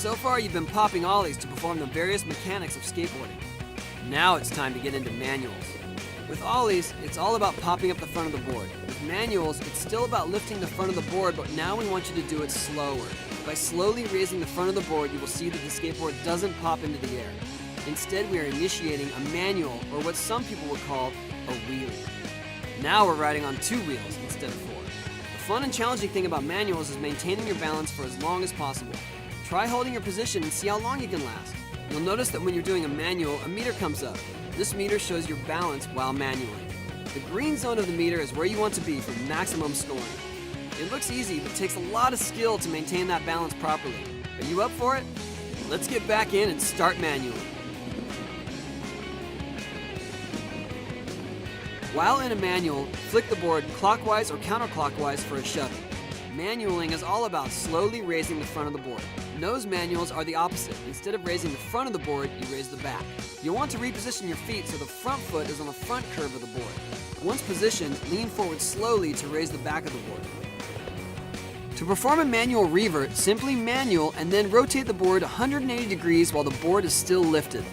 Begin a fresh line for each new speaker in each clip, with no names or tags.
So far you've been popping ollies to perform the various mechanics of skateboarding. Now it's time to get into manuals. With ollies, it's all about popping up the front of the board. With manuals, it's still about lifting the front of the board, but now we want you to do it slower. By slowly raising the front of the board, you will see that the skateboard doesn't pop into the air. Instead, we are initiating a manual, or what some people would call a wheelie. Now we're riding on 2 wheels instead of 4. The fun and challenging thing about manuals is maintaining your balance for as long as possible. Try holding your position and see how long you can last. You'll notice that when you're doing a manual, a meter comes up. This meter shows your balance while manualing. The green zone of the meter is where you want to be for maximum scoring. It looks easy, but takes a lot of skill to maintain that balance properly. Are you up for it? Let's get back in and start manualing. While in a manual, flick the board clockwise or counterclockwise for a shuttle. Manualing is all about slowly raising the front of the board. Nose manuals are the opposite. Instead of raising the front of the board, you raise the back. You'll want to reposition your feet so the front foot is on the front curve of the board. Once positioned, lean forward slowly to raise the back of the board. To perform a manual revert, simply manual and then rotate the board 180 degrees while the board is still lifted.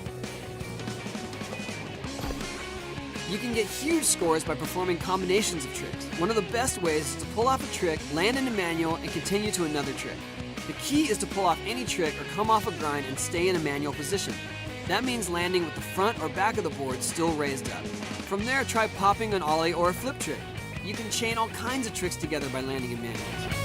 You can get huge scores by performing combinations of tricks. One of the best ways is to pull off a trick, land in a manual, and continue to another trick. The key is to pull off any trick or come off a grind and stay in a manual position. That means landing with the front or back of the board still raised up. From there, try popping an ollie or a flip trick. You can chain all kinds of tricks together by landing in manuals.